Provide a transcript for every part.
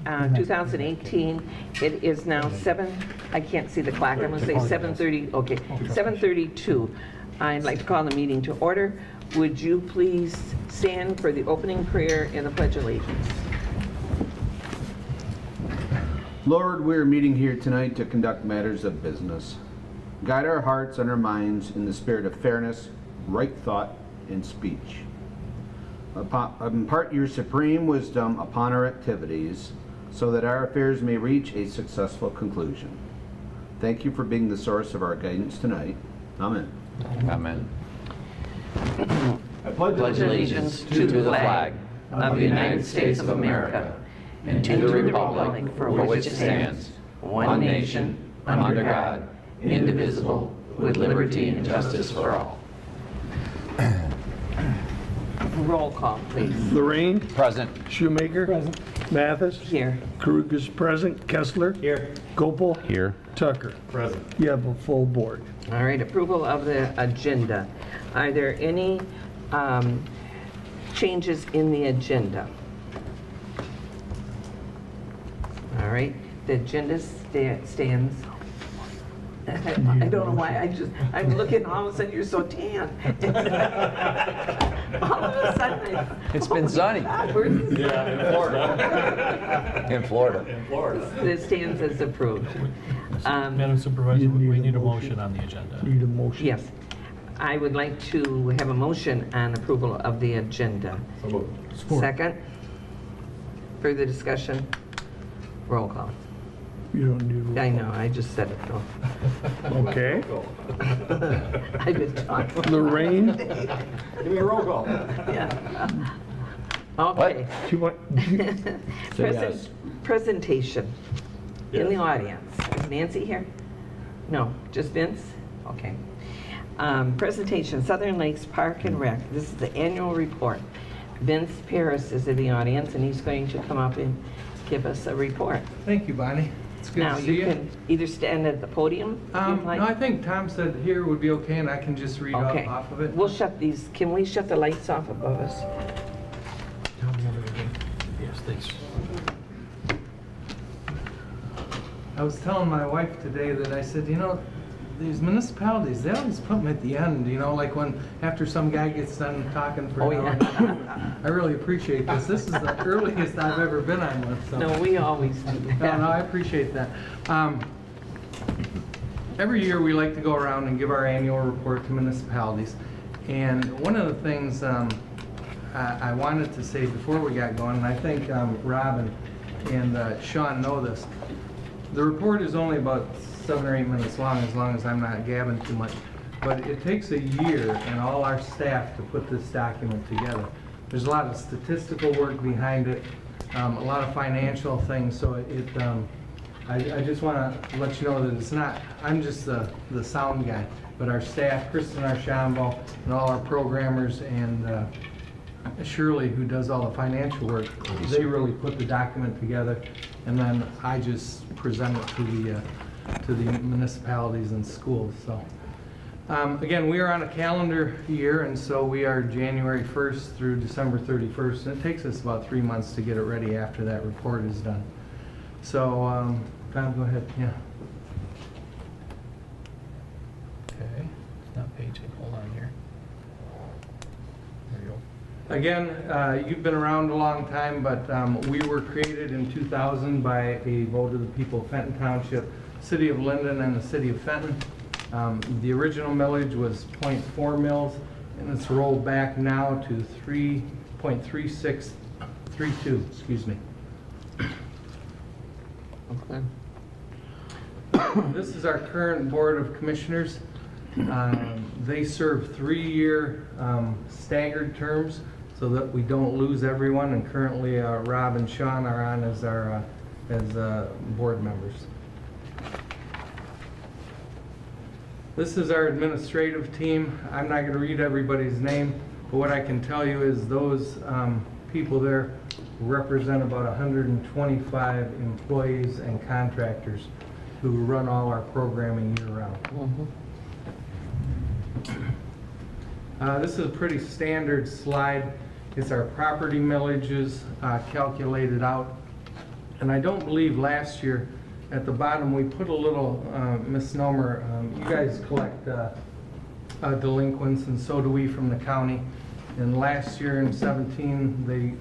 2018. It is now 7, I can't see the clock, I'm going to say 7:30, okay, 7:32. I'd like to call the meeting to order. Would you please stand for the opening prayer and the Pledge of Allegiance? Lord, we are meeting here tonight to conduct matters of business. Guide our hearts and our minds in the spirit of fairness, right thought, and speech. Impart your supreme wisdom upon our activities so that our affairs may reach a successful conclusion. Thank you for being the source of our guidance tonight. Amen. Amen. I pledge allegiance to the flag of the United States of America and to the republic for which it stands, one nation, under God, indivisible, with liberty and justice for all. Roll call, please. Lorraine. Present. Shoemaker. Present. Mathis. Here. Krug is present. Kessler. Here. Gopal. Here. Tucker. Present. You have a full board. All right, approval of the agenda. Are there any changes in the agenda? All right, the agenda stands. I don't know why, I'm looking, all of a sudden you're so tan. All of a sudden. It's been sunny. Yeah, in Florida. In Florida. In Florida. This stands as approved. Madam Supervisor, we need a motion on the agenda. Need a motion? Yes, I would like to have a motion on approval of the agenda. So moved. Second. Further discussion? Roll call. You don't need a I know, I just said it though. Okay. I've been talking. Lorraine. Give me a roll call. Yeah. Okay. Do you want, yes. Presentation in the Yes. audience. Is Nancy here? No, just Vince? Okay. Presentation, Southern Lakes Park and Rec. This is the annual report. Vince Paris is in the audience and he's going to come up and give us a report. Thank you, Bonnie. It's good Now, to see you you. can either stand at the podium if you'd like. No, I think Tom said here would be okay, and I can just read Okay. off of it. We'll shut these, can we shut the lights off above us? Yes, thanks. I was telling my wife today that I said, you know, these municipalities, they always put them at the end, you know, like when, after some guy gets done talking for Oh, an hour. yeah. I really appreciate this. This is the earliest I've ever been on one, so. No, we always do No, that. I appreciate that. Every year, we like to go around and give our annual report to municipalities. And one of the things I wanted to say before we got going, and I think Rob and Sean know this, the report is only about 7 or 8 minutes long as I'm not gabbing too much. But it takes a year and all our staff to put this document together. There's a lot of statistical work behind it, a lot of financial things, so I just want to let you know that it's not, I'm just the sound guy, but our staff, Kristen Archambault, and all our programmers, and Shirley, who does all the financial work, they really put the document together, and then I just present it to the municipalities and schools. So again, we are on a calendar year, and so we are January 1st through December 31st, and it takes us about 3 months to get it ready after that report is done. So Tom, go ahead. Yeah. Okay, it's not paging, hold on here. There you go. Again, you've been around a long time, but we were created in 2000 by a vote of the people of Fenton Township, City of Linden, and the City of Fenton. The original millage was 0.4 mils, and it's rolled back now to 3.3632, excuse me. Okay. This is our current Board of Commissioners. They serve 3-year staggered terms so that we don't lose everyone, and currently Rob and Sean are on as our board members. This is our administrative team. I'm not going to read everybody's name, but what I can tell you is those people there represent about 125 employees and contractors who run all our programming year-round. This is a pretty standard slide. It's our property millages calculated out. And I don't believe last year, at the bottom, we put a little misnomer. You guys collect delinquents, and so do we from the county. And last year in 17, they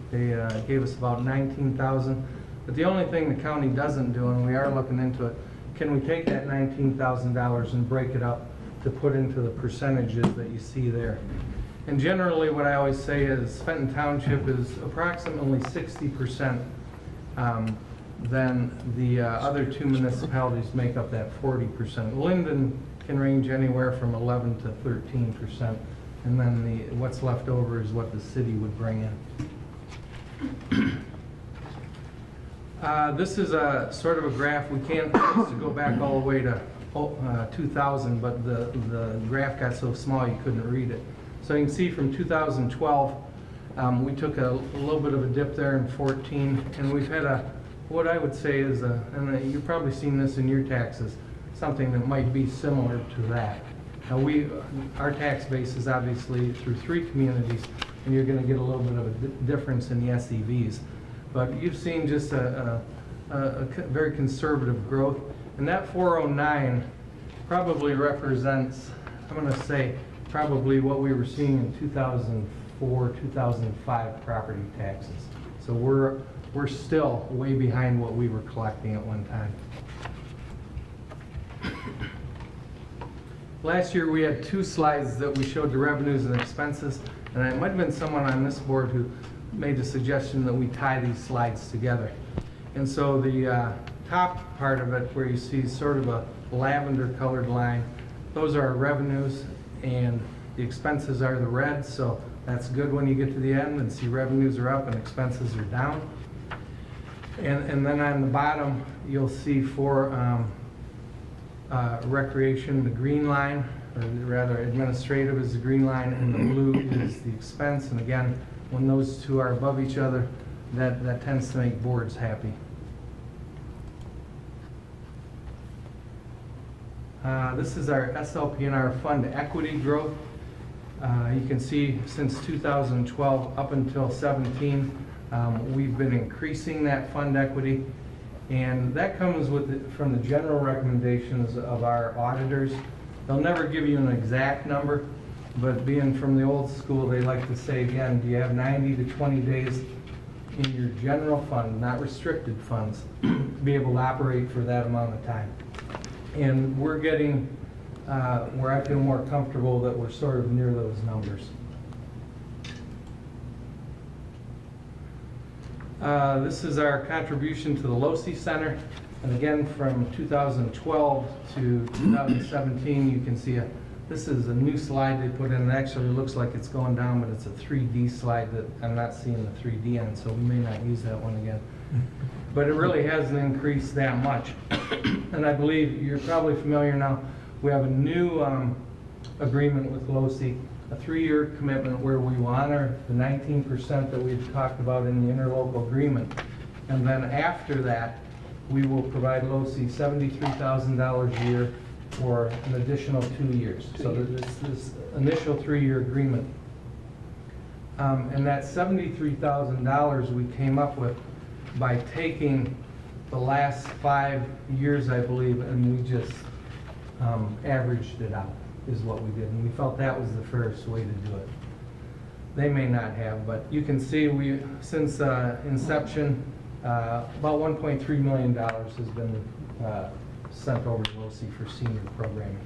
gave us about 19,000. But the only thing the county doesn't do, and we are looking into it, can we take that $19,000 and break it up to put into the percentages that you see there? And generally, what I always say is Fenton Township is approximately 60%. Then the other two municipalities make up that 40%. Linden can range anywhere from 11 to 13%. And then what's left over is what the city would bring in. This is a sort of a graph. We can't go back all the way to 2000, but the graph got so small you couldn't read it. So you can see from 2012, we took a little bit of a dip there in 14, and we've had what I would say is and you've probably seen this in your taxes, something that might be similar to that. Now our tax base is obviously through 3 communities, and you're going to get a little bit of a difference in the SEVs. But you've seen just a very conservative growth. And that 409 probably represents, I'm going to say, probably what we were seeing in 2004, 2005 property taxes. So we're still way behind what we were collecting at one time. Last year we had 2 slides that we showed the revenues and expenses, and it might have been someone on this board who made the suggestion that we tie these slides together. And so the top part of it, where you see sort of a lavender colored line, those are our revenues, and the expenses are the red, so that's good when you get to the end and see revenues are up and expenses are down. And then on the bottom, you'll see for recreation, the green line, or rather administrative is the green line, and the blue is the expense. And again, when those two are above each other, that tends to make boards happy. This is our SLPNR fund equity growth. You can see since 2012 up until 17, we've been increasing that fund equity, and that comes from the general recommendations of our auditors. They'll never give you an exact number, but being from the old school, they like to say, again, do you have 90 to 20 days in your general fund, not restricted funds, to be able to operate for that amount of time. And we're getting where I feel more comfortable that we're sort of near those numbers. This is our contribution to the LoC Center. And again, from 2012 to 2017, you can see this is a new slide they put in. It actually looks like it's going down, but it's a 3D slide that I'm not seeing the 3D on, so we may not use that one again. But it really hasn't increased that much. And I believe you're probably familiar now, we have a new agreement with LoC, a 3-year commitment where we will honor the 19% that we've talked about in the interlocal agreement. And then after that, we will provide LoC $73,000 a year for an additional 2 years. So this initial 3-year agreement. And that $73,000 we came up with by taking the last 5 years, I believe, and we just averaged it out, is what we did. And we felt that was the fairest way to do it. They may not have, but you can see we, since inception, about $1.3 million has been sent over to LoC for senior programming.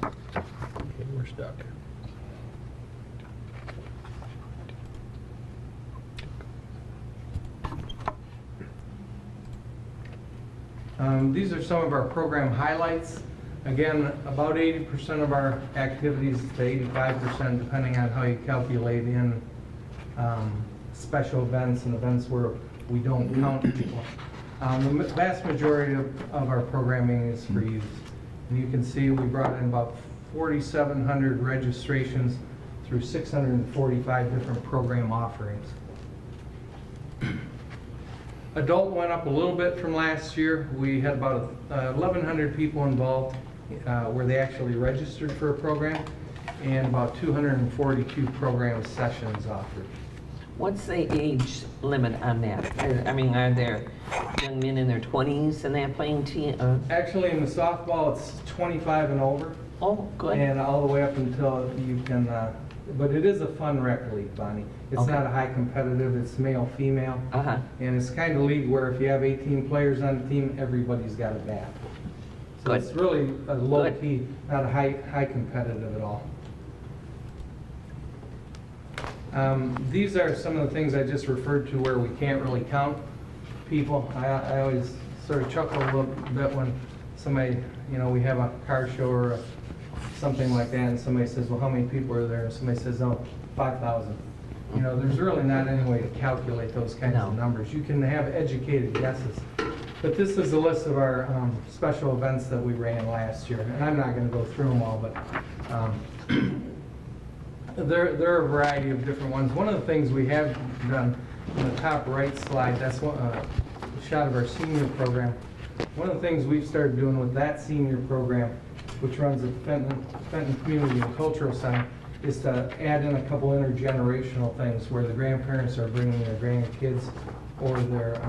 Okay, we're stuck. These are some of our program highlights. Again, about 80% of our activities to 85%, depending on how you calculate in special events and events where we don't count people. The vast majority of our programming is for youth. And you can see we brought in about 4,700 registrations through 645 different program offerings. Adult went up a little bit from last year. We had about 1,100 people involved where they actually registered for a program. and about 242 program sessions offered. What's the age limit on that? I mean, are there young men in their 20s and that playing Actually, in the softball, it's 25 and over, Oh, good. and all the way up until you can, but it is a fun rec league, Bonnie. It's Okay. not a high competitive, it's male, female. Uh-huh. And it's kind of league where if you have 18 players on the team, everybody's got a bat. So Good. it's really a low Good. key, not a high competitive at all. These are some of the things I just referred to where we can't really count people. I always sort of chuckle a little bit when somebody, we have a car show or something like that, and somebody says, well, how many people are there? And somebody says, oh, 5,000. There's really not any way to calculate those kinds of No. numbers. You can have educated guesses. But this is a list of our special events that we ran last year. And I'm not going to go through them all, but there are a variety of different ones. One of the things we have done in the top right slide, that's a shot of our senior program. One of the things we've started doing with that senior program, which runs at Fenton Community and Cultural Center, is to add in a couple intergenerational things where the grandparents are bringing their grandkids or their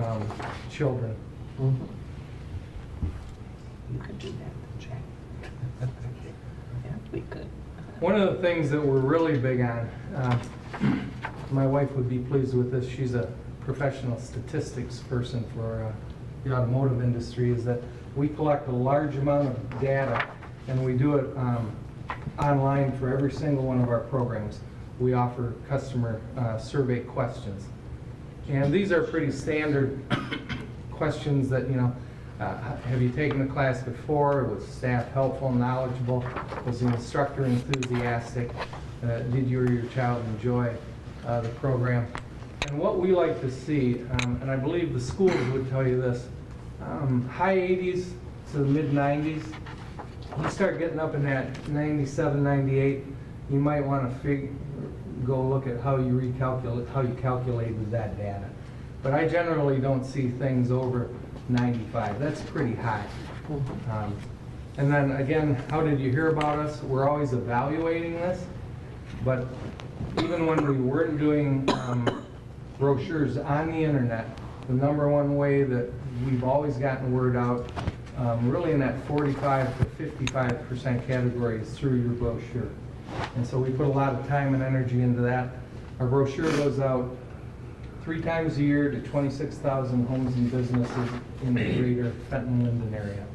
children. Mhm. You could do that, Jack. Yeah, we could. One of the things that we're really big on, my wife would be pleased with this, she's a professional statistics person for the automotive industry, is that we collect a large amount of data and we do it online for every single one of our programs. We offer customer survey questions. And these are pretty standard questions that, have you taken the class before? Was staff helpful, knowledgeable? Was the instructor enthusiastic? Did you or your child enjoy the program? And what we like to see, and I believe the schools would tell you this, high 80s to the mid 90s, you start getting up in that 97, 98, you might want to go look at how you calculated that data. But I generally don't see things over 95. That's pretty high. And then again, how did you hear about us? We're always evaluating this, but even when we weren't doing brochures on the internet, the number one way that we've always gotten word out, really in that 45 to 55% category, is through your brochure. And so we put a lot of time and energy into that. Our brochure goes out 3 times a year to 26,000 homes and businesses in the greater Fenton-Linden area.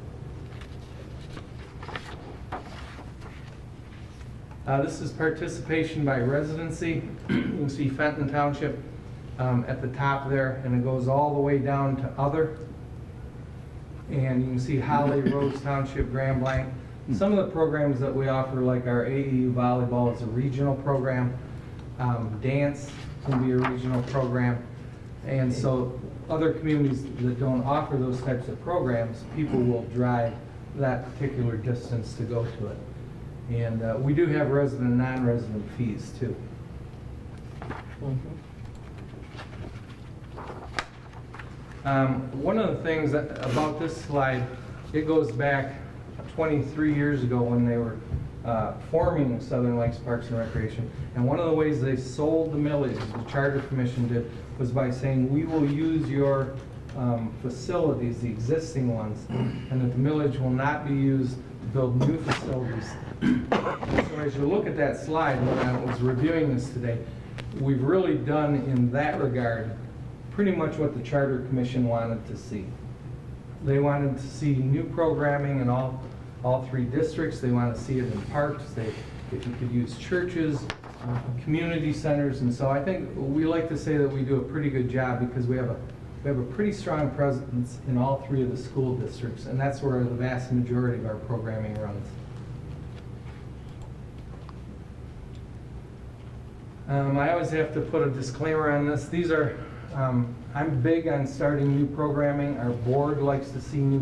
This is participation by residency. You can see Fenton Township at the top there, and it goes all the way down to other. And you can see Holly, Rose Township, Grand Blanc. Some of the programs that we offer, like our AAU volleyball, is a regional program. Dance can be a regional program. And so other communities that don't offer those types of programs, people will drive that particular distance to go to it. And we do have resident and non-resident fees too. One of the things about this slide, it goes back 23 years ago when they were forming Southern Lakes Parks and Recreation. And one of the ways they sold the millage, the Charter Commission did, was by saying, we will use your facilities, the existing ones, and that the millage will not be used to build new facilities. So as you look at that slide, when I was reviewing this today, we've really done in that regard pretty much what the Charter Commission wanted to see. They wanted to see new programming in all 3 districts. They want to see it in parks. If you could use churches, community centers, and so I think we like to say that we do a pretty good job because we have a pretty strong presence in all 3 of the school districts, and that's where the vast majority of our programming runs. I always have to put a disclaimer on this. These are, I'm big on starting new programming. Our board likes to see new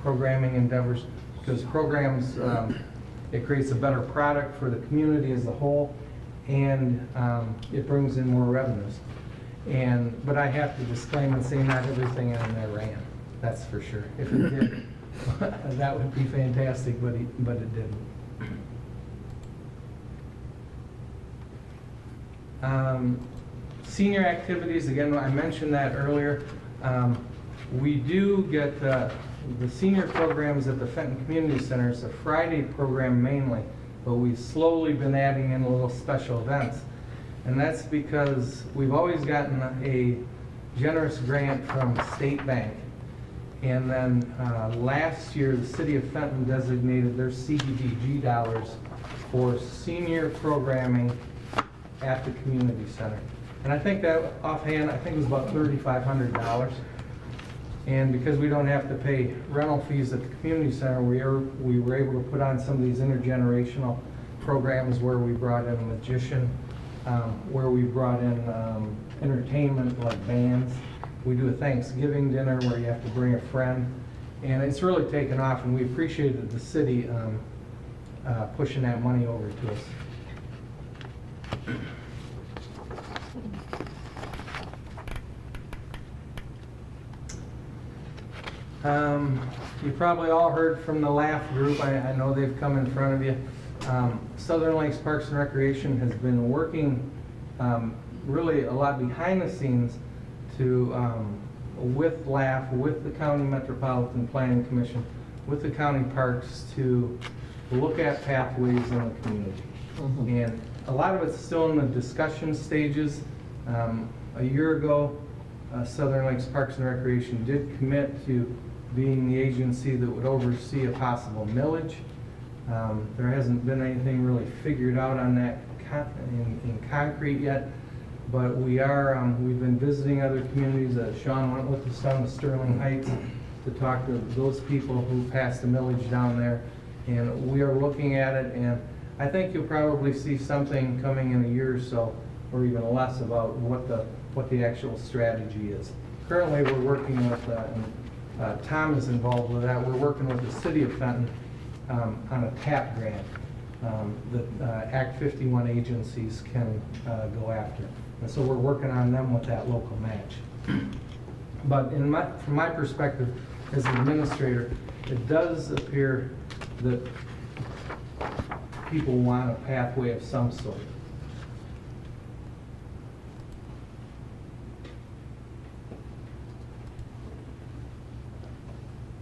programming endeavors because programs, it creates a better product for the community as a whole, and it brings in more revenues. But I have to disclaim and say not everything on there ran, that's for sure. If it did, that would be fantastic, but it didn't. Senior activities, again, I mentioned that earlier. We do get the senior programs at the Fenton Community Center. It's a Friday program mainly, but we've slowly been adding in little special events. And that's because we've always gotten a generous grant from State Bank. And then last year, the city of Fenton designated their CDBG dollars for senior programming at the community center. And I think that offhand, I think it was about $3,500. And because we don't have to pay rental fees at the community center, we were able to put on some of these intergenerational programs where we brought in a magician, where we brought in entertainment like bands. We do a Thanksgiving dinner where you have to bring a friend. And it's really taken off, and we appreciated the city pushing that money over to us. You probably all heard from the LAF group. I know they've come in front of you. Southern Lakes Parks and Recreation has been working really a lot behind the scenes to, with LAF, with the County Metropolitan Planning Commission, with the county parks to look at pathways in the community. And a lot of it's still in the discussion stages. A year ago, Southern Lakes Parks and Recreation did commit to being the agency that would oversee a possible millage. There hasn't been anything really figured out on that in concrete yet, but we are, we've been visiting other communities. Sean went with us down to Sterling Heights to talk to those people who passed the millage down there, and we are looking at it, and I think you'll probably see something coming in a year or so, or even less, about what the actual strategy is. Currently, we're working with, Tom is involved with that, we're working with the city of Fenton on a TAP grant that Act 51 agencies can go after. And so we're working on them with that local match. But from my perspective as an administrator, it does appear that people want a pathway of some sort.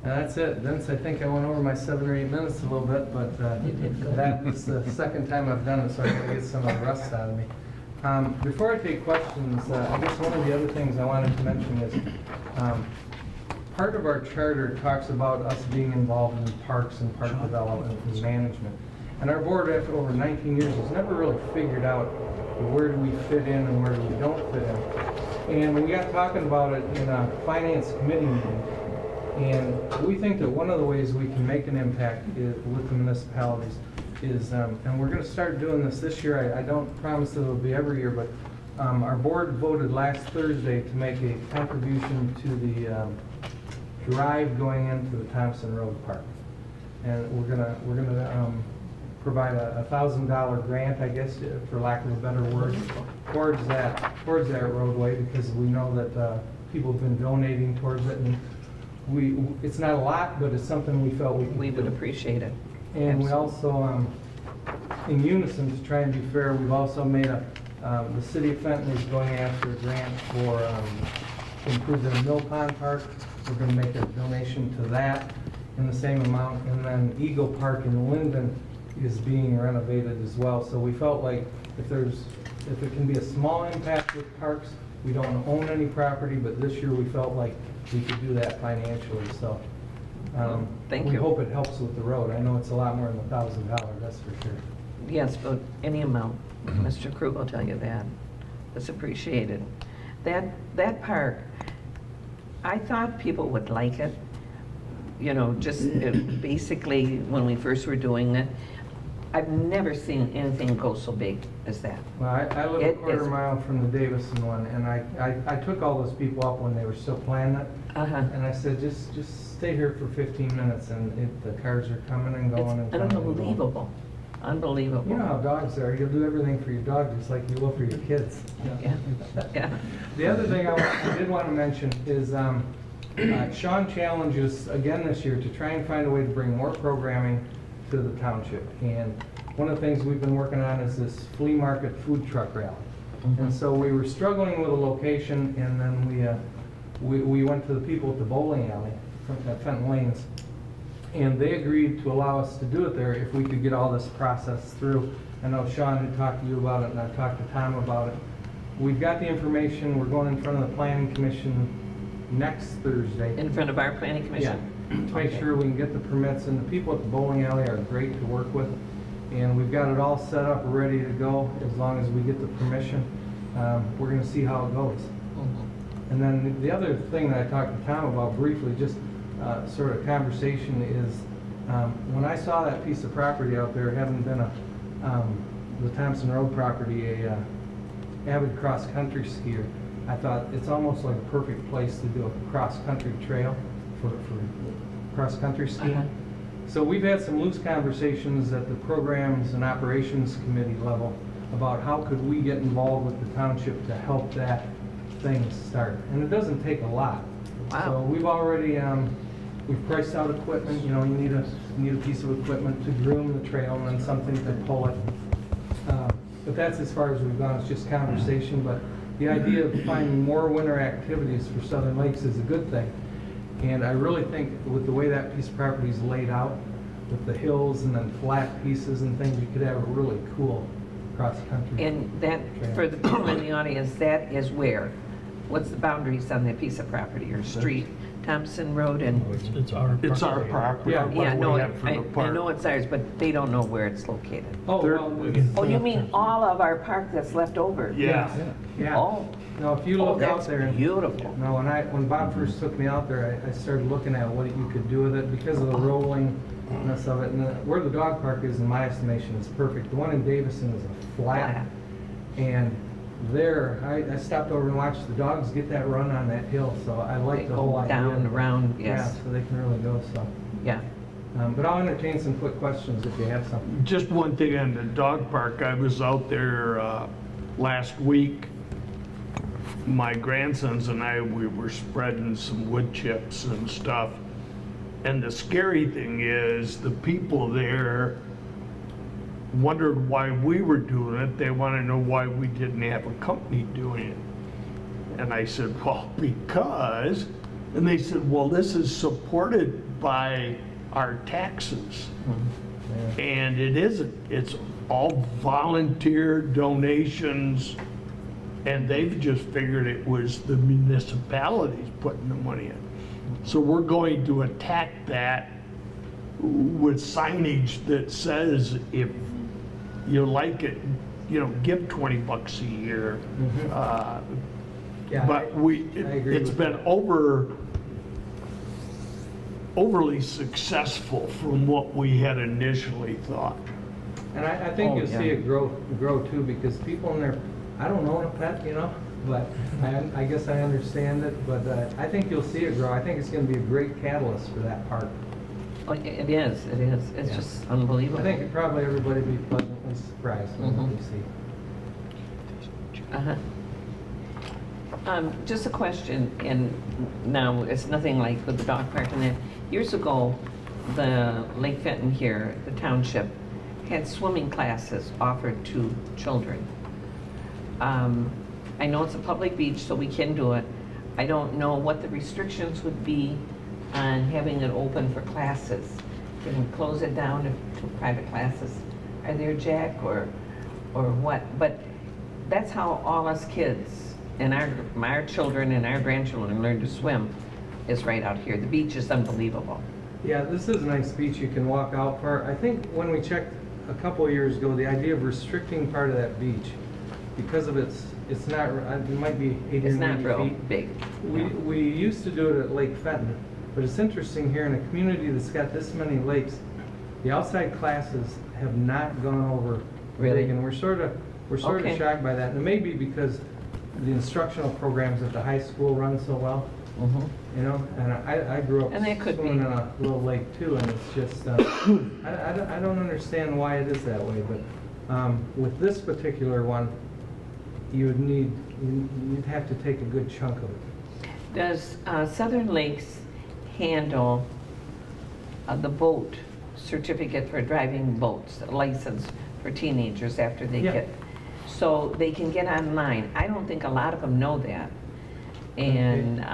And that's it. Vince, I think I went over my 7 or 8 minutes a little bit, but that was the second time I've done it, so I gotta get some of the rust out of me. Before I take questions, I guess one of the other things I wanted to mention is part of our charter talks about us being involved in parks and park development and management. And our board, after over 19 years, has never really figured out where do we fit in and where do we don't fit in. And we got talking about it in a finance committee meeting. And we think that one of the ways we can make an impact with the municipalities is, and we're going to start doing this year. I don't promise that it'll be every year, but our board voted last Thursday to make a contribution to the drive going into the Thompson Road Park. And we're gonna provide a $1,000 grant, I guess, for lack of a better word, towards that roadway, because we know that people have been donating towards it, and it's not a lot, but it's something we felt we would appreciate it. And we also, in unison, to try and be fair, we've also made the city of Fenton is going after a grant for to improve the Mill Pond Park. We're going to make a donation to that in the same amount, and then Eagle Park in Linden is being renovated as well. So we felt like if there can be a small impact with parks, we don't own any property, but this year we felt like we could do that financially. So Thank we you. hope it helps with the road. I know it's a lot more than $1,000, that's for sure. Yes, but any amount, Mr. Krug will tell you that. It's appreciated. That park, I thought people would like it. You know, just basically when we first were doing it, I've never seen anything go so big as that. Well, I live a It quarter is- mile from the Davison one, and I took all those people up when they were still planning it, and I said, just stay here for 15 minutes, and the cars are coming and going and It's coming and going. unbelievable, unbelievable. You know how dogs are. You'll do everything for your dog just like you will for your kids. Yeah, yeah. The other thing I did want to mention is Sean challenges again this year to try and find a way to bring more programming to the township. And one of the things we've been working on is this flea market food truck rally. And so we were struggling with a location, and then we went to the people at the bowling alley at Fenton Lanes, and they agreed to allow us to do it there if we could get all this process through. I know Sean had talked to you about it, and I've talked to Tom about it. We've got the information. We're going in front of the planning commission next Thursday. In front of our planning Yeah, commission? to make sure we can get the permits, and the people at the bowling alley are great to work with. And we've got it all set up, ready to go, as long as we get the permission. We're gonna see how it goes. Mhm. And then the other thing that I talked to Tom about briefly, just sort of conversation, is when I saw that piece of property out there, having been the Thompson Road property, a avid cross-country skier, I thought it's almost like a perfect place to do a cross-country trail for cross-country skiing. Uh-huh. So we've had some loose conversations at the Programs and Operations Committee level about how could we get involved with the township to help that thing start. And it doesn't take a lot. Wow. So we've already, we've priced out equipment, you know, you need a piece of equipment to groom the trail and then something to pull it. But that's as far as we've gone, it's just conversation. But the idea of finding more winter activities for Southern Lakes is a good thing. And I really think with the way that piece of property is laid out, with the hills and then flat pieces and things, you could have a really cool cross-country. And that, for the people in the audience, that is where? What's the boundaries on that piece of property or street? Thompson Road and, It's our property. It's our property. Yeah. what yeah, we no, have for the I park. know it's ours, but they don't know where it's located. Oh, well, Oh, you mean all of our park that's left over? Yeah. yeah. Oh, No, if you oh, look out that's there. beautiful. No, when Bob first took me out there, I started looking at what you could do with it because of the rollingness of it. And where the dog park is, in my estimation, is perfect. The one in Davison is a flat. And there, I stopped over and watched the dogs get that run on that hill, so I They like the whole go idea. down, around, Yeah, yes, so they can really go, so. yeah. But I'll entertain some quick questions if you have something. Just one thing on the dog park, I was out there last week. My grandsons and I, we were spreading some wood chips and stuff. And the scary thing is, the people there wondered why we were doing it. They want to know why we didn't have a company doing it. And I said, well, because, and they said, well, this is supported by our taxes. And it isn't. It's all volunteer donations, and they've just figured it was the municipalities putting the money in. So we're going to attack that with signage that says, if you like it, you know, give $20 a year. Yeah, But I agree it's with been that. overly successful from what we had initially thought. And I think Oh, you'll see yeah. it grow too, because people in there, I don't own a pet, you know, but I guess I understand it, but I think you'll see it grow. I think it's gonna be a great catalyst for that park. Oh, it is, it is. It's Yeah. just unbelievable. I think probably everybody will be pleasantly surprised when Mhm. they see. Uh-huh. Just a question, and now it's nothing like with the dog park and that. Years ago, the Lake Fenton here, the township, had swimming classes offered to children. I know it's a public beach, so we can do it. I don't know what the restrictions would be on having it open for classes. Can we close it down to private classes? Are there, Jack, or what? But that's how all us kids and our children and our grandchildren learn to swim, is right out here. The beach is unbelievable. Yeah, this is a nice beach you can walk out for. I think when we checked a couple of years ago, the idea of restricting part of that beach, because of it's not, it might be 80 or It's 90 not real feet. big. We used to do it at Lake Fenton, but it's interesting here in a community that's got this many lakes, the outside classes have not gone over Really? big, and we're sort of Okay. shocked by that. And it may be because the instructional programs at the high school run so well, Mhm. you know. And I grew up And that could swimming be. in a little lake too, and it's just I don't understand why it is that way, but with this particular one, you'd have to take a good chunk of it. Does Southern Lakes handle the boat certificate for driving boats, a license for teenagers after they Yeah. get? so they can get online. I don't think a lot of them know that. And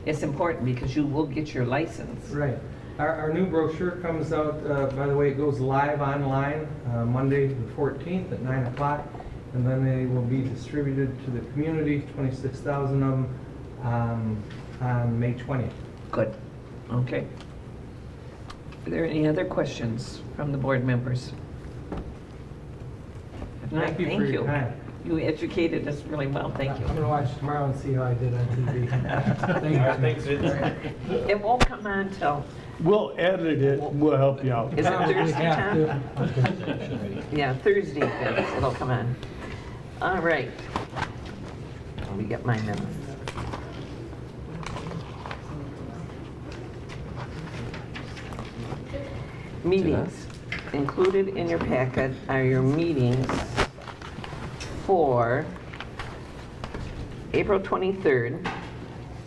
it's important because you will get your license. Right. Our new brochure comes out, by the way, it goes live online Monday the 14th at 9 o'clock. And then they will be distributed to the community, 26,000 of them, on May 20th. Good. Okay. Are there any other questions from the board members? If not, Thank you for thank your you. time. You educated us really well, thank I'm you. gonna watch tomorrow and see how I did on TV. Thank you. It won't come on till, We'll edit it, and we'll help you out. is it Thursday, have Tom? Yeah, Thursday, Vince, it'll come on. All right. Let me get my minutes. Meetings. Included in your packet are your meetings for April 23rd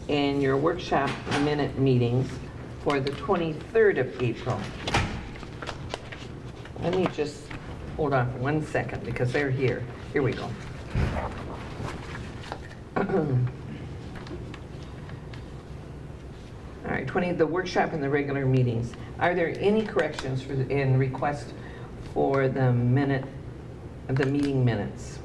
and your workshop minute meetings for the 23rd of April. Let me just hold on for 1 second because they're here. Here we go. All right, the workshop and the regular meetings. Are there any corrections in request for the meeting minutes?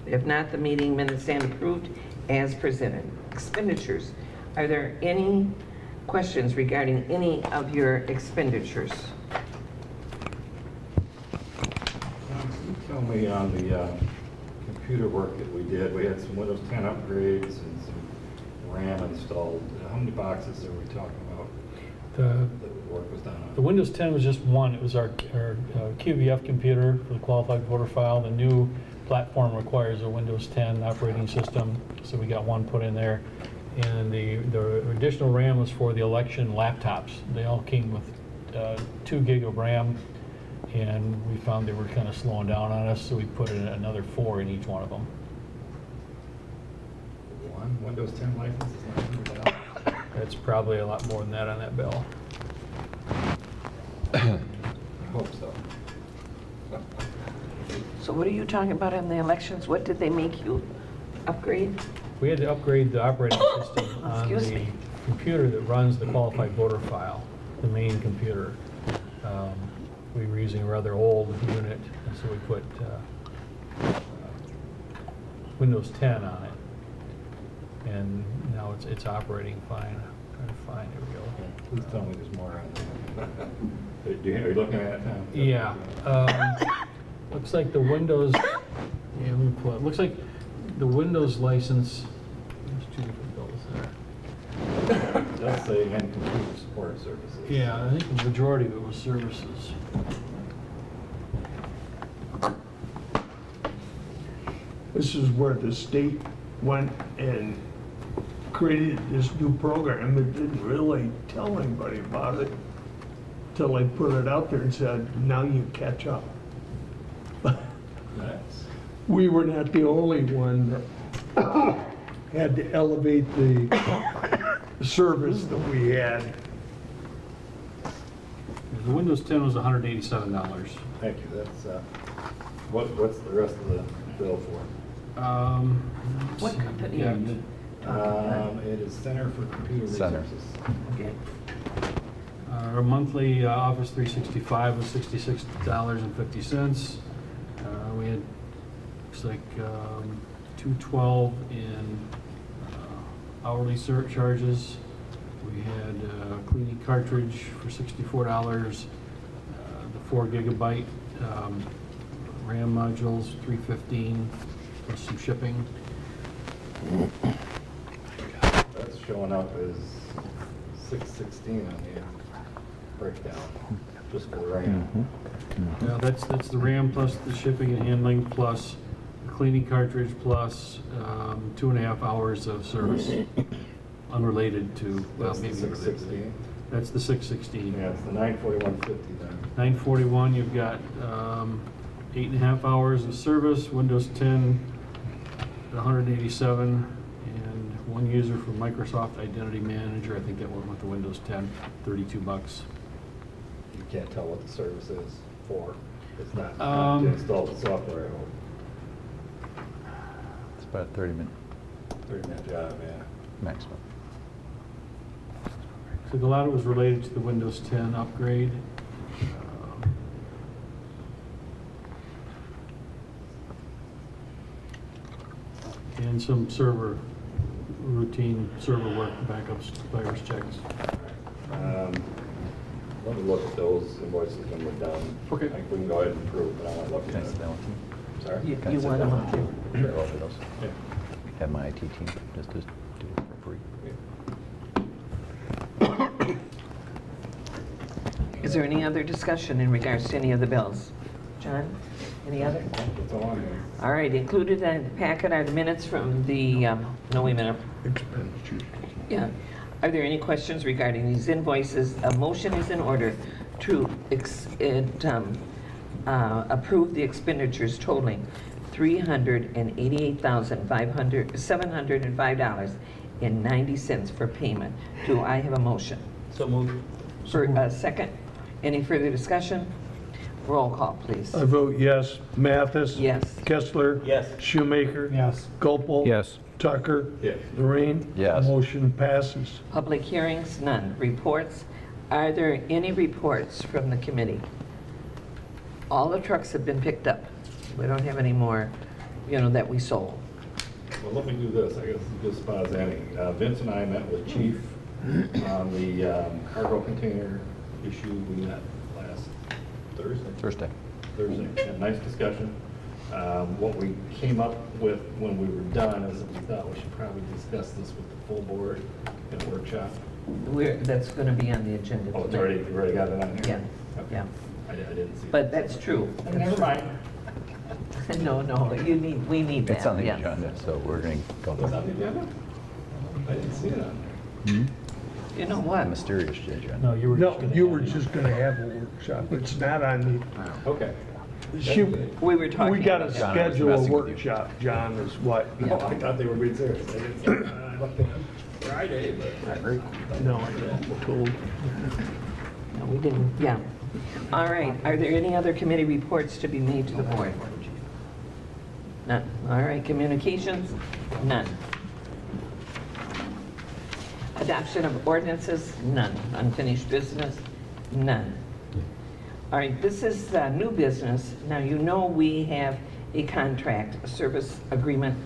If not, the meeting minutes stand approved as presented. Expenditures. Are there any questions regarding any of your expenditures? Tell me on the computer work that we did, we had some Windows 10 upgrades and some RAM installed. How many boxes are we talking about The that work was done the on? Windows 10 was just one. It was our QVF computer for the qualified voter file. The new platform requires a Windows 10 operating system, so we got one put in there. And the additional RAM was for the election laptops. They all came with 2 gig of RAM, and we found they were kind of slowing down on us, so we put in another 4 in each one of them. One Windows 10 license is $900. That's probably a lot more than that on that bill. I hope so. So what are you talking about in the elections? What did they make you upgrade? We had to upgrade the operating system on Excuse the me. computer that runs the qualified voter file, the main computer. We were using a rather old unit, and so we put Windows 10 on it. And now it's operating fine. Trying to find, here we go. Please tell me there's more on there. Are you looking at it now? Yeah, looks like the Windows, yeah, let me pull it. Looks like the Windows license, there's 2 different bills there. It does say and computer support services. Yeah, I think the majority of it was services. This is where the state went and created this new program. It didn't really tell anybody about it till they put it out there and said, now you catch up. Nice. We were not the only one that had to elevate the service that we had. The Windows 10 was $187. Thank you. That's, what's the rest of the bill for? What company? Yeah, It is Center for Computer Center. Resources. Okay. Our monthly Office 365 was $66.50. We had, looks like, $212 in hourly charges. We had a cleaning cartridge for $64. The 4 gigabyte RAM modules, $315 plus some shipping. That's showing up as 616 on the breakdown, just for the RAM. Now that's the RAM plus the shipping and handling plus the cleaning cartridge plus 2.5 hours of service, unrelated to, well, That's the maybe related. 616. That's the 616. Yeah, it's the 94150 then. 941, you've got 8.5 hours of service, Windows 10, 187, and 1 user for Microsoft Identity Manager. I think that went with the Windows 10, $32. You can't tell what the service is for. It's not Um, to install the software, I hope. It's about a 30-minute 30-minute job, yeah. maximum. So a lot of it was related to the Windows 10 upgrade. And some routine server work, backups, virus checks. Let me look at those invoices when we're done. Okay. I think we can go ahead and approve, but I want to look Can I at sit it. down with you? Sorry? You Can I sit want down them with up you? here? Sure, over those. Yeah. Have my IT team just do it for free. Is there any other discussion in regards to any of the bills? John, any other? That's all I'm doing. All right, included in the packet are the minutes from the, no, wait a minute. Expenditures. Yeah. Are there any questions regarding these invoices? A motion is in order to approve the expenditures totaling $388,705.90 for payment. Do I have a motion? So moved. For a second? Any further discussion? Roll call, please. I vote yes. Mathis? Yes. Kessler? Yes. Shoemaker? Yes. Gopel? Yes. Tucker? Yes. Lorraine? Yes. Motion passes. Public hearings, none. Reports, are there any reports from the committee? All the trucks have been picked up. We don't have any more, that we sold. Well, let me do this, I guess it's a good spot as any. Vince and I met with Chief on the cargo container issue we met last Thursday. Had a nice discussion. What we came up with when we were done is that we thought we should probably discuss this with the full board in a workshop. That's going to be on the agenda. Oh, it's tonight. you already got it on here? Yeah, Okay. yeah. I didn't see it. But that's true. Never mind. No, we need that. It's on the yes. agenda, so we're going to go Was it on to the agenda? I didn't see it on You know the what? mysterious agenda. No, you were No, just gonna you have were it. just gonna have a workshop. It's not on there. Okay. the, she, We were talking. we gotta about John, I was schedule a messing with you. workshop, John, is what. Oh, I thought they were being serious. I didn't see it. I looked at it Friday, but. No, I didn't, told. No, we didn't, yeah. All right, are there any other committee reports to be made to the board? None. All right, communications? None. Adoption of ordinances? None. Unfinished business? None. All right, this is new business. Now, we have a contract, a service agreement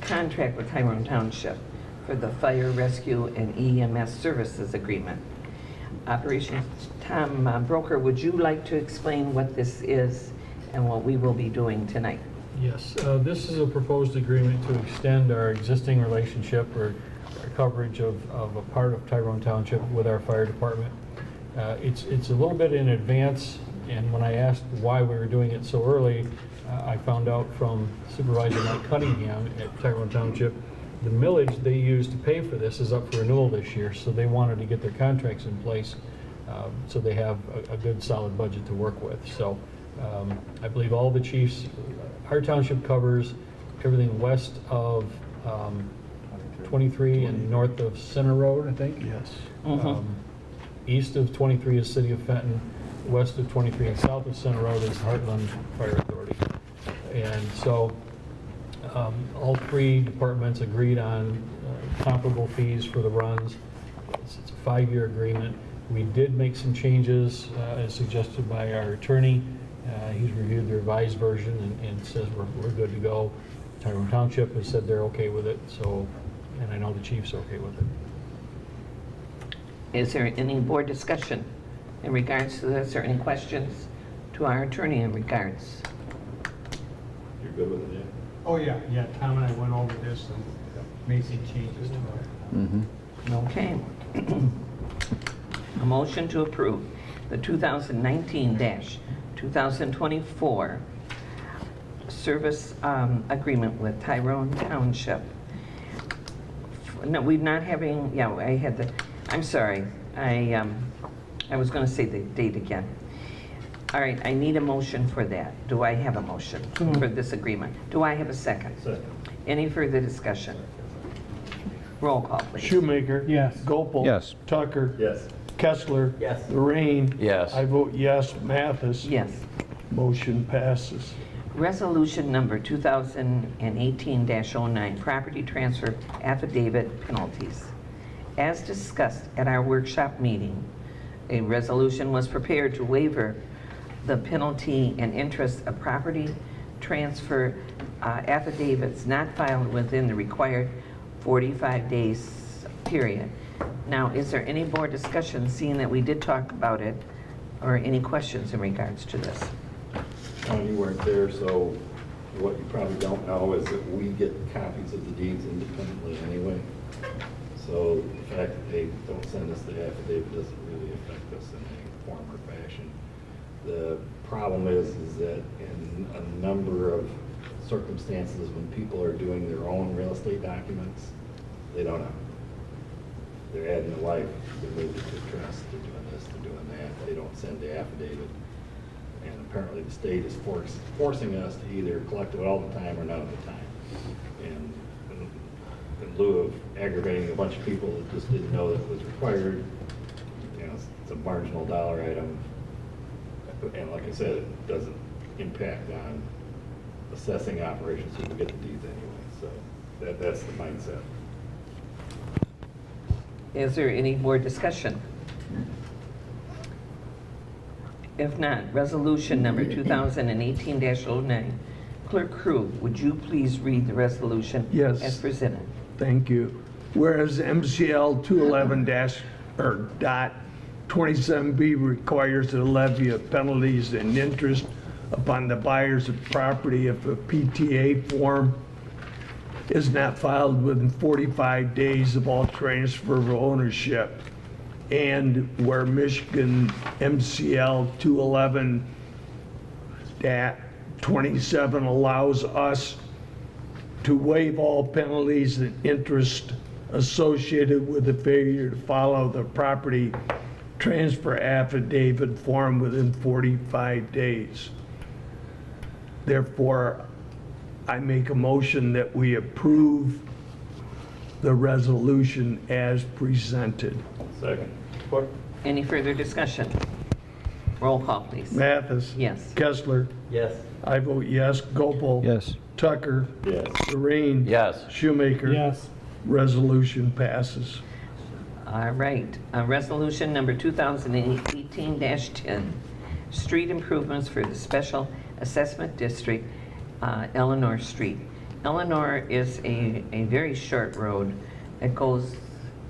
contract with Tyrone Township for the fire rescue and EMS services agreement. Operations, Tom Broker, would you like to explain what this is and what we will be doing tonight? Yes, this is a proposed agreement to extend our existing relationship or our coverage of a part of Tyrone Township with our fire department. It's a little bit in advance, and when I asked why we were doing it so early, I found out from Supervisor Mike Cunningham at Tyrone Township, the millage they use to pay for this is up for renewal this year, so they wanted to get their contracts in place so they have a good solid budget to work with. So I believe all the chiefs, our township covers everything west of 23 and north of Center Road, I think. Yes. East of 23 is City of Fenton, west of 23 and south of Center Road is Heartland Fire Authority. And so all three departments agreed on comparable fees for the runs. It's a 5-year agreement. We did make some changes as suggested by our attorney. He's reviewed the revised version and says we're good to go. Tyrone Township has said they're okay with it, so, and I know the chief's okay with it. Is there any board discussion in regards to this or any questions to our attorney in regards? You're good with it, yeah? Oh, yeah, Tom and I went over this and made some changes to it. Okay. A motion to approve the 2019-2024 service agreement with Tyrone Township. No, we're not having, I'm sorry. I was going to say the date again. All right, I need a motion for that. Do I have a motion for this agreement? Do I have a second? Second. Any further discussion? Roll call, please. Shoemaker. Yes. Gopel. Yes. Tucker. Yes. Kessler. Yes. Lorraine. Yes. I vote yes. Mathis. Yes. Motion passes. Resolution number 2018-09, property transfer affidavit penalties. As discussed at our workshop meeting, a resolution was prepared to waiver the penalty and interest of property transfer affidavits not filed within the required 45 days period. Now, is there any board discussion, seeing that we did talk about it, or any questions in regards to this? You weren't there, so what you probably don't know is that we get copies of the deeds independently anyway. So the fact that they don't send us the affidavit doesn't really affect us in any form or fashion. The problem is that in a number of circumstances, when people are doing their own real estate documents, they don't know. They're adding a life, they're moving to trust, they're doing this, they're doing that. They don't send the affidavit. And apparently the state is forcing us to either collect it all the time or none of the time. And in lieu of aggravating a bunch of people that just didn't know that it was required, you know, it's a marginal dollar item. And like I said, it doesn't impact on assessing operations, so we get the deeds anyway. So that's the mindset. Is there any more discussion? If not, resolution number 2018-09. Clerk Crew, would you please read the resolution Yes. as presented? Thank you. Whereas MCL 211-27B requires the levy of penalties and interest upon the buyers of property if a PTA form is not filed within 45 days of all transfer of ownership, and where Michigan MCL 211-27 allows us to waive all penalties and interest associated with the failure to follow the property transfer affidavit form within 45 days. Therefore, I make a motion that we approve the resolution as presented. Second. Any further discussion? Roll call, please. Mathis. Yes. Kessler. Yes. I vote yes. Gopal. Yes. Tucker. Yes. Serene. Yes. Shoemaker. Yes. Resolution passes. All right. Resolution number 2018-10, street improvements for the Special Assessment District, Eleanor Street. Eleanor is a very short road that goes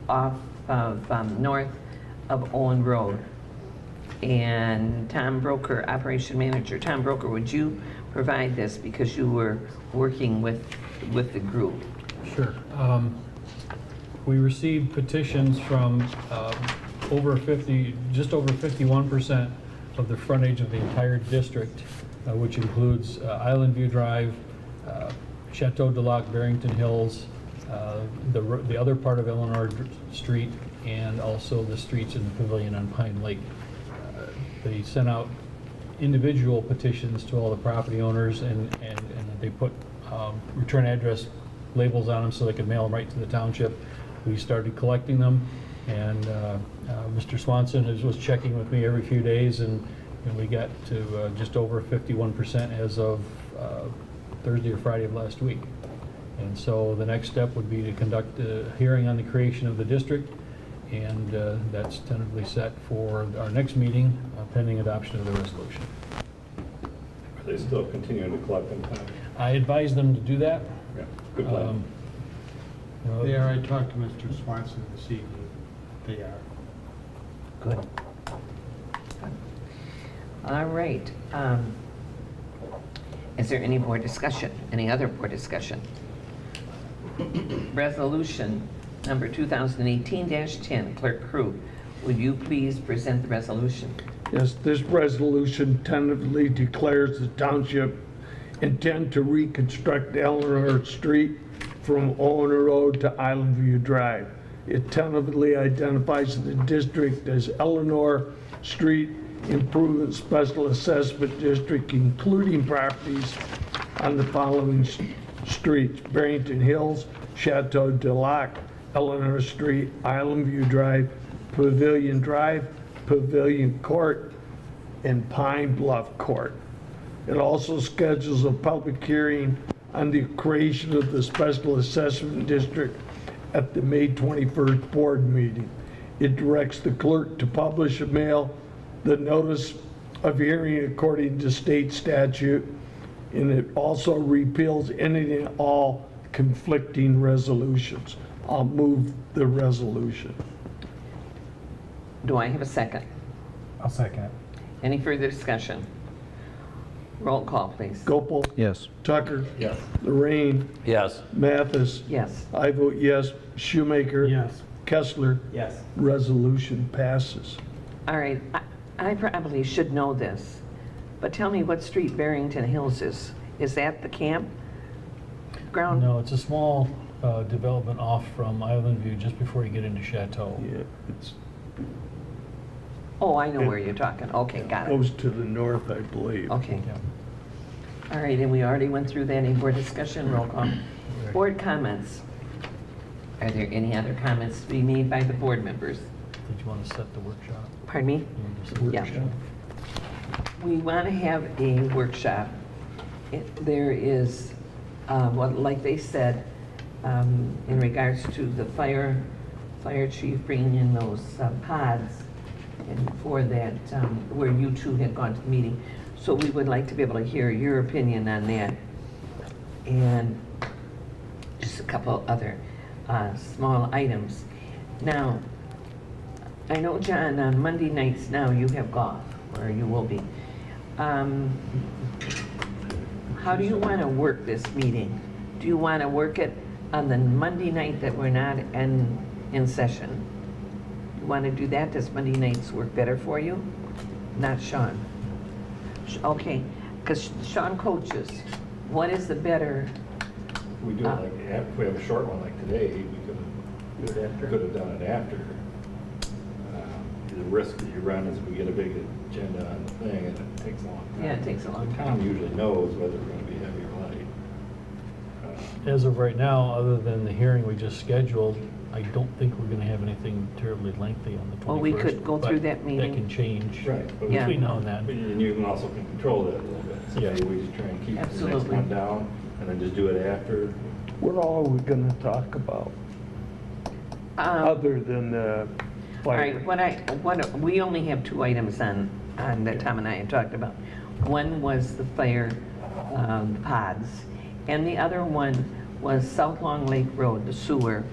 off of north of Owen Road. And Tom Broker, Operation Manager, Tom Broker, would you provide this because you were working with the group? Sure. We received petitions from just over 51% of the frontage of the entire district, which includes Island View Drive, Chateau de Lac, Barrington Hills, the other part of Eleanor Street, and also the streets in the Pavilion on Pine Lake. They sent out individual petitions to all the property owners, and they put return address labels on them so they could mail them right to the township. We started collecting them, and Mr. Swanson was checking with me every few days, and we got to just over 51% as of Thursday or Friday of last week. And so the next step would be to conduct a hearing on the creation of the district, and that's tentatively set for our next meeting, pending adoption of the resolution. Are they still continuing to collect them, Tom? I advised them to do that. Yeah, good plan. They are, I talked to Mr. Swanson this evening. They are. Good. All right. Is there any more discussion? Any other board discussion? Resolution number 2018-10. Clerk Crew, would you please present the resolution? Yes, this resolution tentatively declares the township intend to reconstruct Eleanor Street from Owner Road to Island View Drive. It tentatively identifies the district as Eleanor Street Improvement Special Assessment District, including properties on the following streets: Barrington Hills, Chateau de Lac, Eleanor Street, Island View Drive, Pavilion Drive, Pavilion Court, and Pine Bluff Court. It also schedules a public hearing on the creation of the Special Assessment District at the May 21st board meeting. It directs the clerk to publish and mail the notice of hearing according to state statute, and it also repeals any and all conflicting resolutions. I'll move the resolution. Do I have a second? I'll second it. Any further discussion? Roll call, please. Gopal, Yes. Tucker, Yes. Lorraine, Yes. Mathis. Yes. I vote yes. Shoemaker. Yes. Kessler. Yes. Resolution passes. All right, I probably should know this, but tell me what street Barrington Hills is. Is that the camp ground? No, it's a small development off from Island View, just before you get into Chateau. Yeah, it's Oh, I know where you're talking. Okay, got it. goes to the north, I believe. Okay. Yeah. All right, and we already went through that. Any board discussion? Roll call. Board comments. Are there any other comments to be made by the board members? Did you want to set the workshop? Pardon me? You want to set the Yeah. workshop? We want to have a workshop. There is, like they said, in regards to the fire chief bringing in those pods, and for that, where you two had gone to the meeting. So we would like to be able to hear your opinion on that. And just a couple other small items. Now, I know, John, on Monday nights now you have golf, or you will be. How do you want to work this meeting? Do you want to work it on the Monday night that we're not in session? You want to do that? Does Monday nights work better for you? Not Sean. Okay, because Sean coaches. What is the better? We do it like, if we have a short one like today, we could have done it after. The risk that you run is we get a big agenda on the thing and it takes a long time. Yeah, it takes a long The time. town usually knows whether we're gonna be heavy or light. As of right now, other than the hearing we just scheduled, I don't think we're going to have anything terribly lengthy on the 21st. Well, we could go through but that meeting. That can change Right. But Yeah. between now and then. And you can also control that a little bit. So Yeah. maybe we just try and keep the next Absolutely. one down and then just do it after. What all are we gonna talk about, other than the All fire? right, we only have two items on that Tom and I had talked about. One was the fire pods, and the other one was South Long Lake Road, the sewer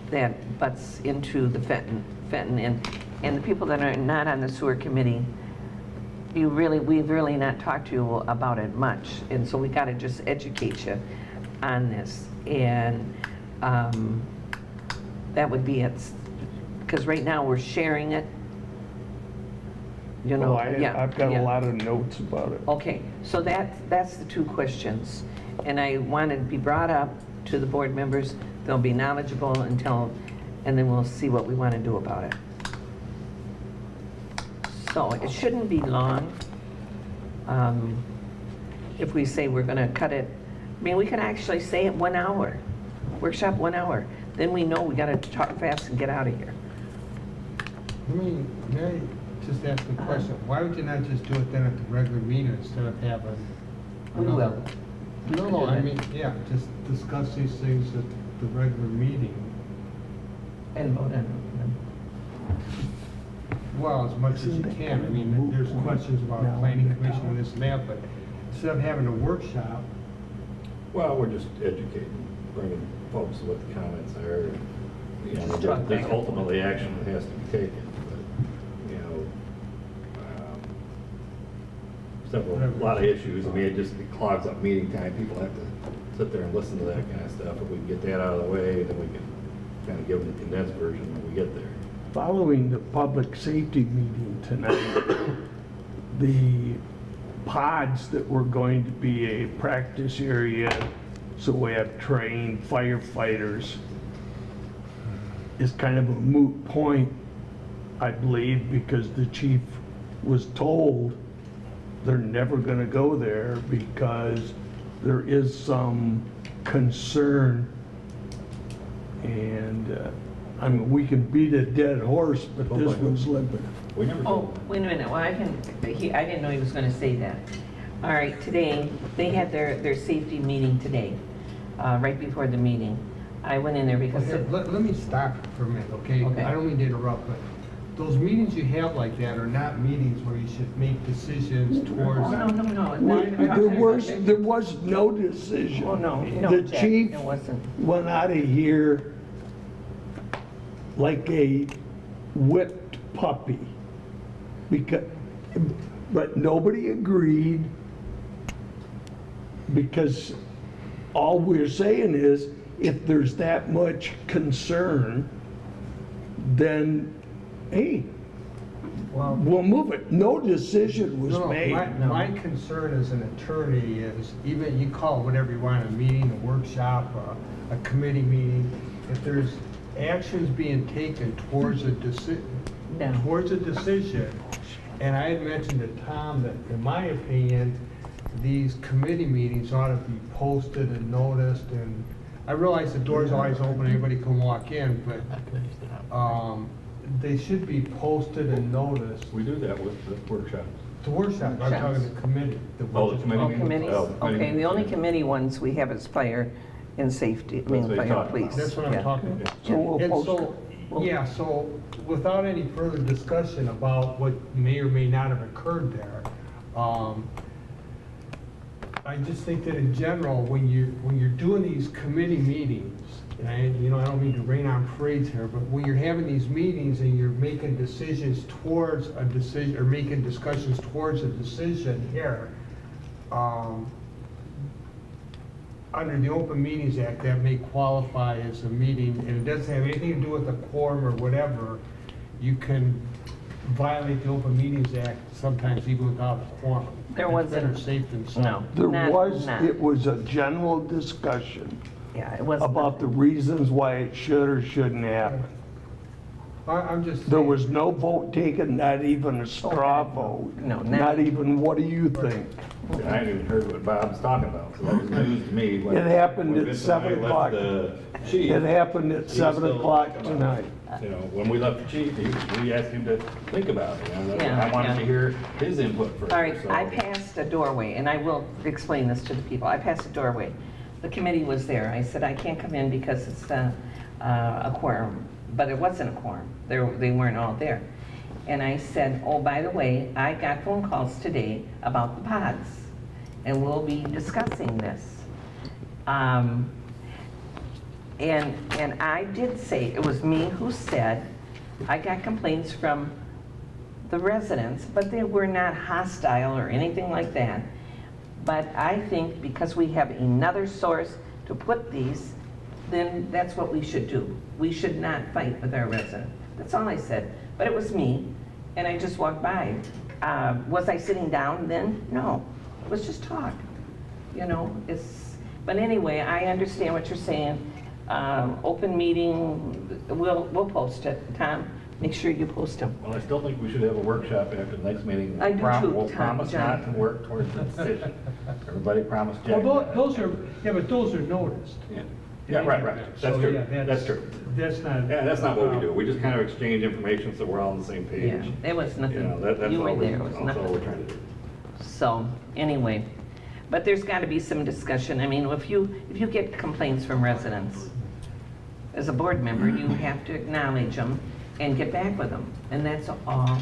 that butts into the Fenton, and the people that are not on the sewer committee, we've really not talked to you about it much, and so we gotta just educate you on this, and that would be it, because right now we're sharing it, you know. Well, I've got yeah. a lot of notes about it. Okay, so that's the two questions, and I want it to be brought up to the board members. They'll be knowledgeable and then we'll see what we want to do about it. So it shouldn't be long. If we say we're going to cut it, I mean, we could actually say it 1 hour, workshop 1 hour. Then we know we got to talk fast and get out of here. May I just ask a question? Why would you not just do it then at the regular meeting instead of having? We will. No, I mean, yeah, just discuss these things at the regular meeting. And vote on them. Well, as much as you can. I mean, there's questions about planning commission and this and that, but instead of having a workshop, Well, we're just educating, bringing folks what the comments are. You know, Just talk there's back. ultimately action that has to be taken, but, you know, a lot of issues. I mean, it clogs up meeting time. People have to sit there and listen to that kind of stuff. If we can get that out of the way, then we can kind of give them the condensed version when we get there. Following the public safety meeting tonight, the pods that were going to be a practice area, so we have trained firefighters, is kind of a moot point, I believe, because the chief was told they're never gonna go there because there is some concern. And, I mean, we can beat a dead horse, but this one's limping. We never Oh, told them. wait a minute, well, I didn't know he was gonna say that. All right, today, they had their safety meeting today, right before the meeting. I went in there because, Okay, let me stop for a minute, okay? Okay. I don't mean to interrupt, but those meetings you have like that are not meetings where you should make decisions towards. oh, no. There was no decision. Oh, no, The Jack, chief it wasn't. went out of here like a whipped puppy. But nobody agreed, because all we're saying is, if there's that much concern, then, hey, Well, we'll move it. No decision was no, made. my concern as an attorney is, even you call it whatever you want, a meeting, a workshop, a committee meeting, if there's actions being taken towards a No. decision, and I had mentioned to Tom that, in my opinion, these committee meetings ought to be posted and noticed, and I realize the door's always open, anybody can walk in, but, they should be posted and noticed. We do that with the workshops. The workshop, I'm talking the committee. Oh, the committee Oh, meetings? committees? Oh, the committee Okay, the meetings, only yeah. committee ones we have is fire and safety, That's what fire you're and police. That's what I'm Yeah. talking about. So we'll And post so, yeah, so without any further discussion about what may or may not have occurred there, I just think that in general, when you're doing these committee meetings, and I don't mean to rain on parades here, but when you're having these meetings and you're making decisions towards a decision, or making discussions towards a decision here, under the Open Meetings Act, that may qualify as a meeting, and it doesn't have anything to do with a quorum or whatever. You can violate the Open Meetings Act sometimes even without a quorum. There It's wasn't- better safe than sorry. No. not- It was a general discussion Yeah, it was. about the reasons why it should or shouldn't happen. I'm just. There saying- was no vote taken, not even a straw vote. No, Not even, what do you think? See, I hadn't even heard what Bob's talking about, so that was news to me. When- It happened when at Vince and I 7 left o'clock. the chief, It happened at he was 7 still o'clock talking about it. tonight. You know, when we left the chief, we asked him to think about it. Yeah, I wanted yeah. to hear his input first. All right, so- I passed a doorway, and I will explain this to the people. I passed a doorway. The committee was there. I said, I can't come in because it's a quorum, but it wasn't a quorum. They weren't all there. And I said, oh, by the way, I got phone calls today about the pods, and we'll be discussing this. And I did say, it was me who said, I got complaints from the residents, but they were not hostile or anything like that. But I think because we have another source to put these, then that's what we should do. We should not fight with our residents. That's all I said. But it was me, and I just walked by. Was I sitting down then? No. It was just talk. You know, but anyway, I understand what you're saying. Open meeting, we'll post it. Tom, make sure you post them. Well, I still think we should have a workshop after the next meeting. I do too, We'll Tom, promise not John. to work towards the decision. Everybody promised Jack. Well, those are, yeah, but those are noticed. Yeah, right. That's So, true. yeah, That's true. That's not. Yeah, that's not what we do. We just kind of exchange information so we're all on the same page. Yeah, it was You know, nothing. that's You all were there, it was that's all we're nothing. trying to do. So, anyway, but there's got to be some discussion. I mean, if you get complaints from residents, as a board member, you have to acknowledge them and get back with them. And that's all.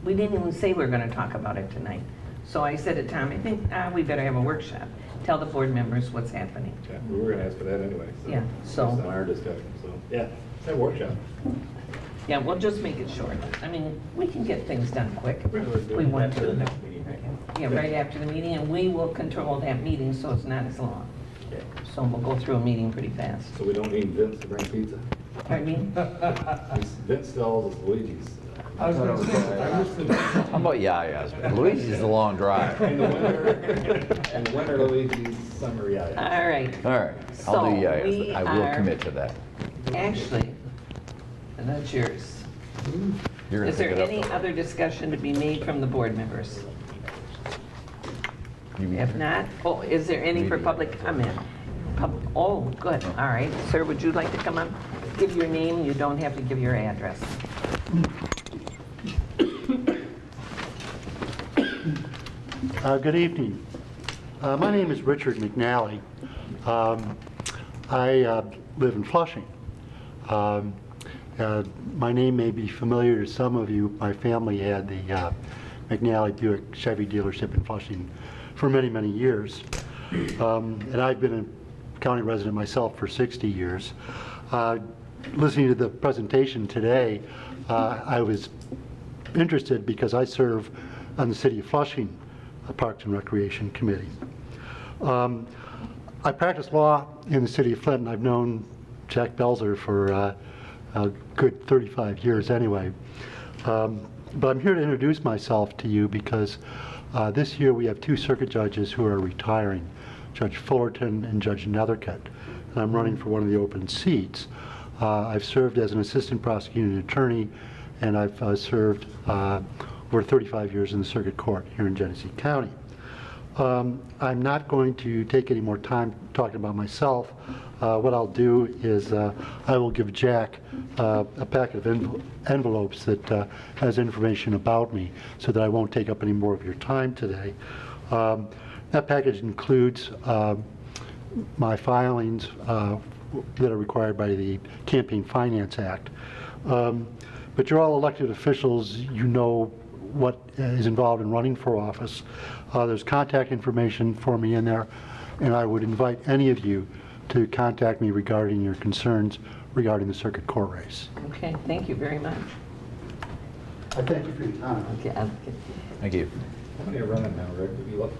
We didn't even say we were going to talk about it tonight. So I said to Tom, I think we better have a workshop. Tell the board members what's happening. Yeah, we were gonna ask for that anyway. Yeah, so- Based on our discussion, so, yeah, it's a workshop. Yeah, we'll just make it short. I mean, we can get things done quick if we want After the to. next meeting. Yeah, right after the meeting, and we will control that meeting so it's not as long. Yeah. So we'll go through a meeting pretty fast. So we don't need Vince to bring pizza? Pardon me? Vince still has Luigi's. I was gonna say, I missed it. How about yayas? Luigi's a long drive. In the winter, Luigi's, summer, yeah. All right. All right, I'll do So, yayas. we I will are- commit to that. Actually, that's yours. You're gonna Is there pick it up. any other discussion to be made from the board members? You- If not, oh, is there any for public comment? Oh, good, all right. Sir, would you like to come up? Give your name, you don't have to give your address. Good evening. My name is Richard McNally. I live in Flushing. My name may be familiar to some of you. My family had the McNally Buick Chevy dealership in Flushing for many, many years. And I've been a county resident myself for 60 years. Listening to the presentation today, I was interested because I serve on the City of Flushing Parks and Recreation Committee. I practice law in the City of Fenton. I've known Jack Belzer for a good 35 years anyway. But I'm here to introduce myself to you because this year we have 2 circuit judges who are retiring, Judge Fullerton and Judge Nethercutt. And I'm running for one of the open seats. I've served as an assistant prosecuting attorney, and I've served over 35 years in the circuit court here in Genesee County. I'm not going to take any more time talking about myself. What I'll do is I will give Jack a packet of envelopes that has information about me so that I won't take up any more of your time today. That package includes my filings that are required by the Campaign Finance Act. But you're all elected officials. You know what is involved in running for office. There's contact information for me in there, and I would invite any of you to contact me regarding your concerns regarding the circuit court race. Okay, thank you very much. I thank you for your time. Okay, Thank you. How many are running now, Rick? You look,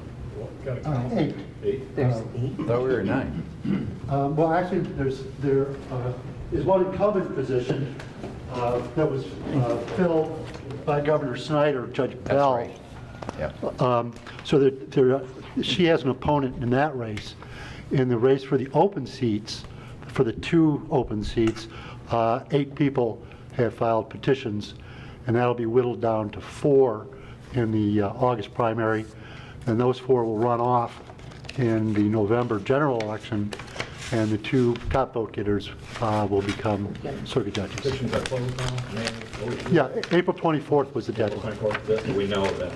got a count? 8. 8? there's 8. Thought we were 9. Well, actually, there is one incumbent position that was filled by Governor Snyder, Judge Bell. That's right. Yeah. So she has an opponent in that race. In the race for the open seats, for the 2 open seats, 8 people have filed petitions, and that'll be whittled down to 4 in the August primary, and those 4 will run off in the November general election, and the 2 top vote getters will become circuit judges. Petitions are closed now? Yeah, April 24th was the deadline. We know then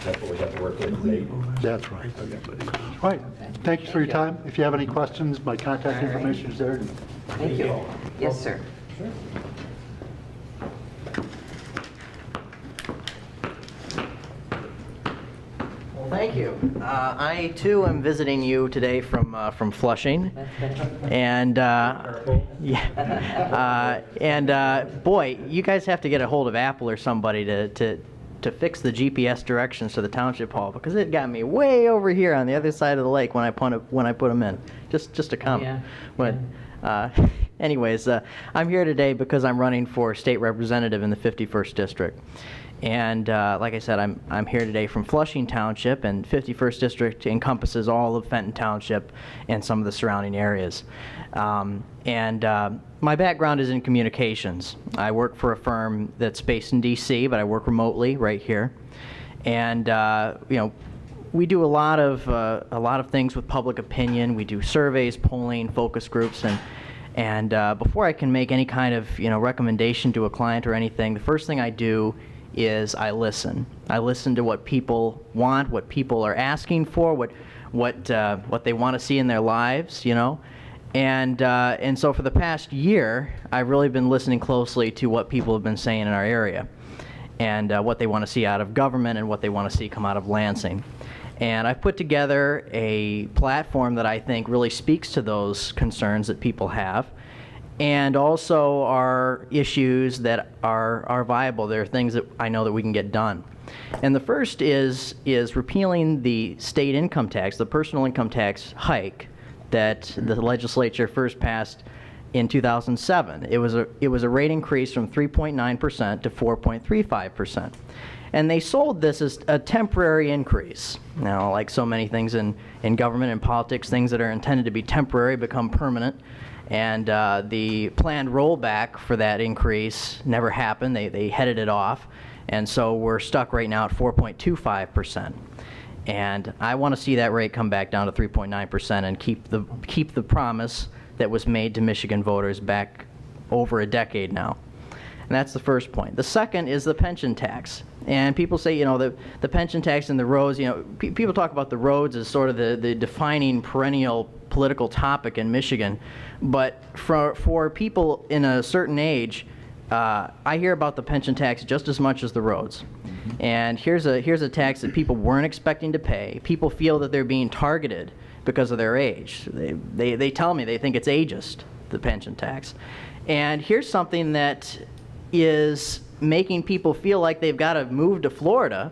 that's what we have to work with, is 8. That's right. Right. Thank you for your time. If you have any questions, my contact information is there. Thank you. Yes, sir. Thank you. I too am visiting you today from Flushing, and boy, you guys have to get a hold of Apple or somebody to fix the GPS directions to the Township Hall, because it got me way over here on the other side of the lake when I put them in. Just a comment. Yeah. But anyways, I'm here today because I'm running for state representative in the 51st district. And like I said, I'm here today from Flushing Township, and 51st District encompasses all of Fenton Township and some of the surrounding areas. My background is in communications. I work for a firm that's based in D.C., but I work remotely right here. And we do a lot of things with public opinion. We do surveys, polling, focus groups, and before I can make any kind of recommendation to a client or anything, the first thing I do is I listen. I listen to what people want, what people are asking for, what they want to see in their lives, And so for the past year, I've really been listening closely to what people have been saying in our area, and what they want to see out of government and what they want to see come out of Lansing. And I've put together a platform that I think really speaks to those concerns that people have, and also are issues that are viable. There are things that I know that we can get done. And the first is repealing the state income tax, the personal income tax hike that the legislature first passed in 2007. It was a rate increase from 3.9% to 4.35%. And they sold this as a temporary increase. Now, like so many things in government and politics, things that are intended to be temporary become permanent. And the planned rollback for that increase never happened. They headed it off. And so we're stuck right now at 4.25%. And I want to see that rate come back down to 3.9% and keep the promise that was made to Michigan voters back over a decade now. And that's the first point. The second is the pension tax. And people say, you know, the pension tax and the roads, you know, people talk about the roads as sort of the defining perennial political topic in Michigan. But for people in a certain age, I hear about the pension tax just as much as the roads. And here's a tax that people weren't expecting to pay. People feel that they're being targeted because of their age. They tell me they think it's ageist, the pension tax. And here's something that is making people feel like they've got to move to Florida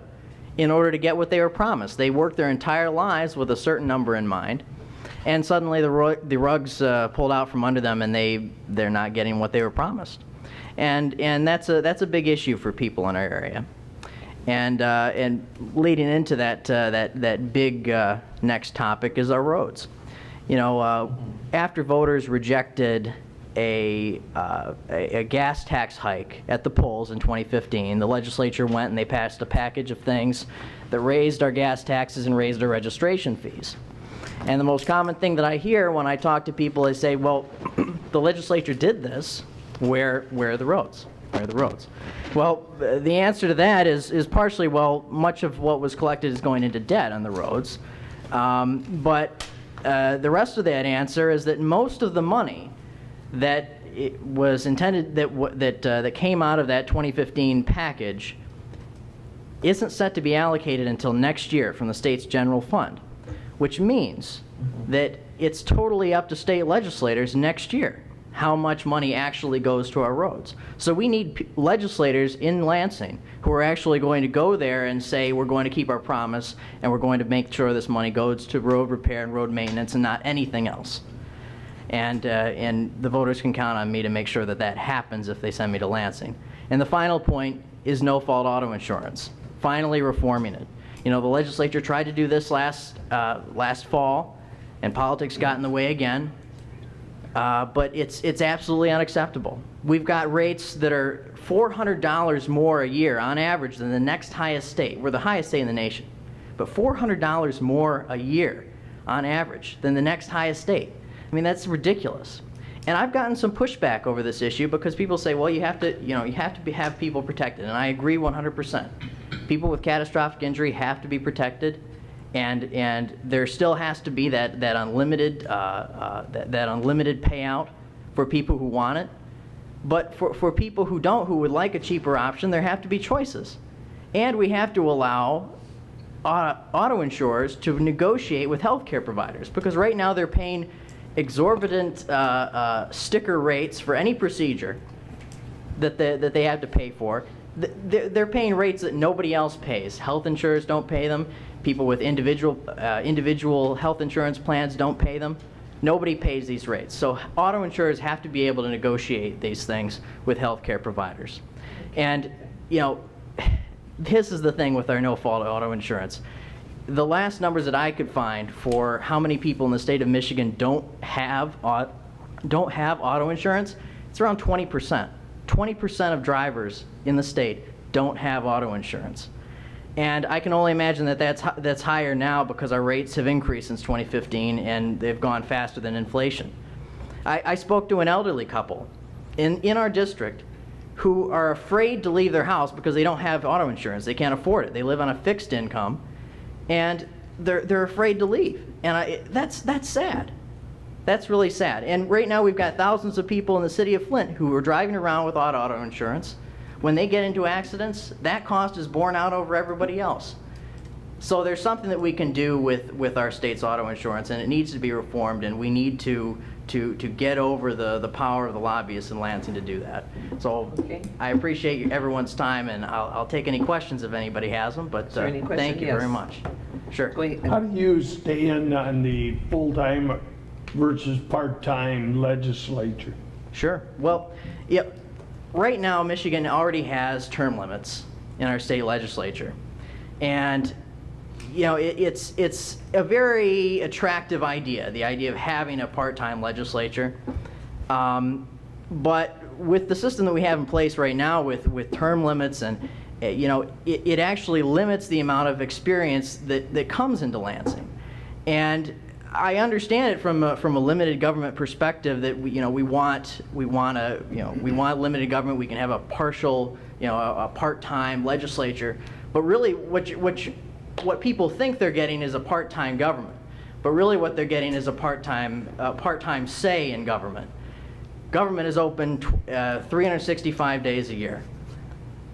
in order to get what they were promised. They worked their entire lives with a certain number in mind, and suddenly the rugs pulled out from under them, and they're not getting what they were promised. And that's a big issue for people in our area. And leading into that big next topic is our roads. You know, after voters rejected a gas tax hike at the polls in 2015, the legislature went and they passed a package of things that raised our gas taxes and raised our registration fees. And the most common thing that I hear when I talk to people is say, well, the legislature did this, where are the roads? Where are the roads? Well, the answer to that is partially, well, much of what was collected is going into debt on the roads. But the rest of that answer is that most of the money that it was intended, that came out of that 2015 package isn't set to be allocated until next year from the state's general fund, which means that it's totally up to state legislators next year how much money actually goes to our roads. So we need legislators in Lansing who are actually going to go there and say, we're going to keep our promise and we're going to make sure this money goes to road repair and road maintenance and not anything else. And the voters can count on me to make sure that that happens if they send me to Lansing. And the final point is no-fault auto insurance, finally reforming it. You know, the legislature tried to do this last fall, and politics got in the way again. But it's absolutely unacceptable. We've got rates that are $400 more a year on average than the next highest state. We're the highest state in the nation, but $400 more a year on average than the next highest state. I mean, that's ridiculous. And I've gotten some pushback over this issue because people say, well, you have to have people protected, and I agree 100%. People with catastrophic injury have to be protected. And there still has to be that unlimited payout for people who want it. But for people who don't, who would like a cheaper option, there have to be choices. And we have to allow auto insurers to negotiate with healthcare providers, because right now they're paying exorbitant sticker rates for any procedure that they have to pay for. They're paying rates that nobody else pays. Health insurers don't pay them. People with individual health insurance plans don't pay them. Nobody pays these rates. So auto insurers have to be able to negotiate these things with healthcare providers. And, you know, this is the thing with our no-fault auto insurance. The last numbers that I could find for how many people in the state of Michigan don't have auto insurance, it's around 20%. 20% of drivers in the state don't have auto insurance. And I can only imagine that that's higher now because our rates have increased since 2015 and they've gone faster than inflation. I spoke to an elderly couple in our district who are afraid to leave their house because they don't have auto insurance. They can't afford it. They live on a fixed income, and they're afraid to leave. And that's sad. That's really sad. And right now we've got thousands of people in the city of Flint who are driving around without auto insurance. When they get into accidents, that cost is borne out over everybody else. So there's something that we can do with our state's auto insurance, and it needs to be reformed, and we need to get over the power of the lobbyists in Lansing to do that. So okay. I appreciate everyone's time, and I'll take any questions if anybody has them, but thank you very much. Sure. How do you stand on the full-time versus part-time legislature? Sure. Well, yep. Right now, Michigan already has term limits in our state legislature. And, you know, it's a very attractive idea, the idea of having a part-time legislature. But with the system that we have in place right now with term limits, and, you know, it actually limits the amount of experience that comes into Lansing. And I understand it from a limited government perspective that we want limited government. We can have a partial, a part-time legislature, but really what people think they're getting is a part-time government. But really what they're getting is a part-time say in government. Government is open 365 days a year.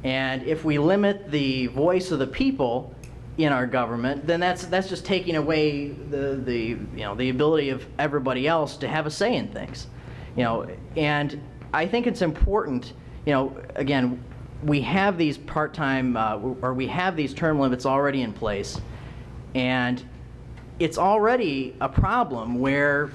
And if we limit the voice of the people in our government, then that's just taking away the ability of everybody else to have a say in things. And I think it's important, again, we have these part-time, or we have these term limits already in place, and it's already a problem where,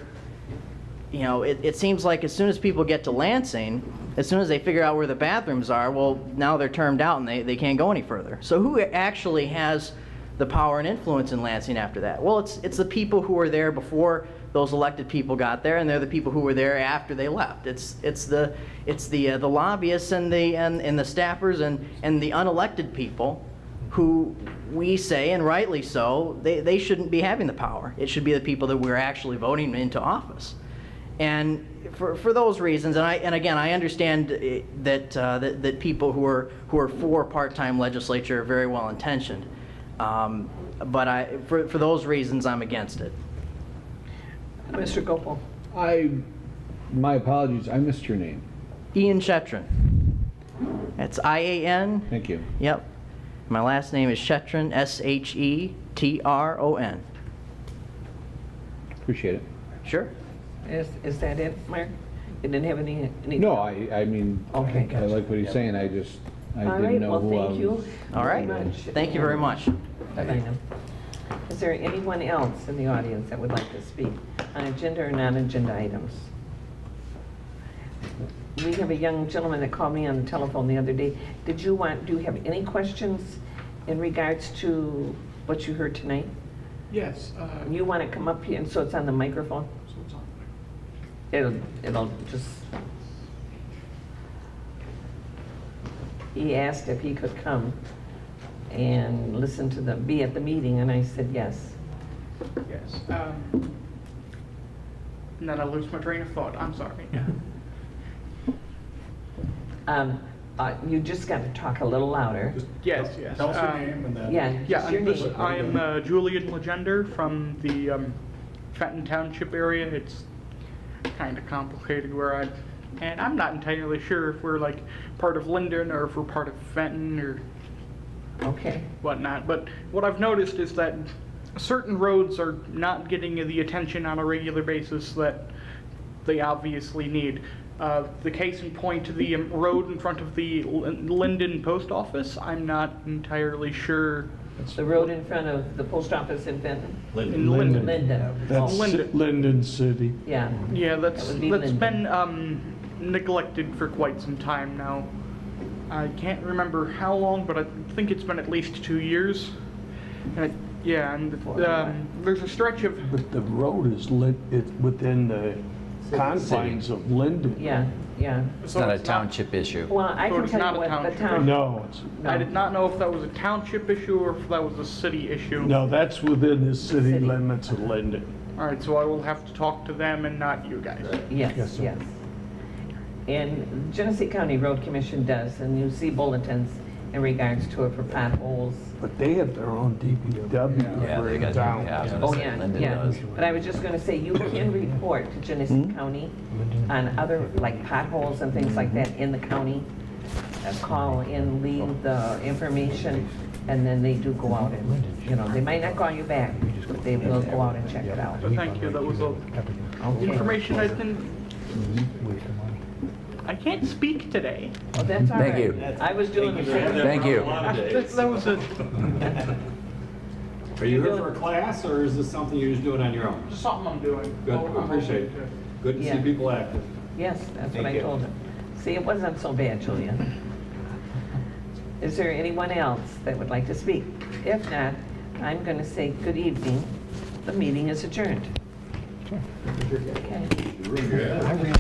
it seems like as soon as people get to Lansing, as soon as they figure out where the bathrooms are, well, now they're termed out and they can't go any further. So who actually has the power and influence in Lansing after that? Well, it's the people who were there before those elected people got there, and they're the people who were there after they left. It's the lobbyists and the staffers and the unelected people who we say, and rightly so, they shouldn't be having the power. It should be the people that we're actually voting into office. And for those reasons, and again, I understand that people who are for part-time legislature are very well intentioned, but for those reasons, I'm against it. Mr. Gopal. My apologies, I missed your name. Ian Shetron. That's I-A-N. Thank you. Yep. My last name is Shetron, S-H-E-T-R-O-N. Appreciate it. Sure. Is that it, Mark? You didn't have any? No, I mean, Okay, I gotcha. like what he's saying, I All didn't right, know well, who I thank you. was. All right. very much. Thank you very much. Bye now. Is there anyone else in the audience that would like to speak on agenda or non-agenda items? We have a young gentleman that called me on the telephone the other day. Do you have any questions in regards to what you heard tonight? Yes. You want to come up here, and so it's on the microphone? It'll just... He asked if he could come and listen to be at the meeting, and I said yes. Yes. And then I lose my train of thought. I'm sorry. You just got to talk a little louder. Yes, yes. Tell us your name and then. Yeah, Yeah, your name. I am Julian Legender from the Fenton Township area. It's kind of complicated and I'm not entirely sure if we're like part of Linden or if we're part of Fenton or Okay. whatnot. But what I've noticed is that certain roads are not getting the attention on a regular basis that they obviously need. The case in point, the road in front of the Linden post office, I'm not entirely sure. The road in front of the post office in Fenton? In Linden. Linden. That's Linden. Linden City. Yeah. Yeah, that's would be been Linden. neglected for quite some time now. I can't remember how long, but I think it's been at least 2 years. And there's a stretch of But the road is it's within the confines of Linden. Yeah, yeah. It's not a township issue. Well, I So can it's tell not you a what the township. town... No, it's, I did not know if that was a township issue or if that was a city issue. no, that's within the city City. limits of Linden. All right, so I will have to talk to them and not you guys. Yes, sir. yes. And Genesee County Road Commission does, and you see bulletins in regards to it for potholes. But they have their own DPW Yeah, for they the got, town. yeah, I was Oh, gonna say, yeah, Linden yeah. does. But I was just gonna say, you can report to Genesee County on other, like potholes and things like that in the county. Call in, leave the information, and then they do go out and, they might not call you back, but they will go out and check it out. So thank you, that was all Okay. information I can't speak today. Well, that's all right. Thank you. I was doing the same. Thank you. That was a, Are you here for a class, or is this something you're just doing on your own? just something I'm doing. Good, I'm appreciate it. hoping to- Good to see Yeah. people active. Yes, that's what Thank I you. told him. See, it wasn't so bad, Julia. Is there anyone else that would like to speak? If not, I'm going to say good evening. The meeting is adjourned. Okay. You're good.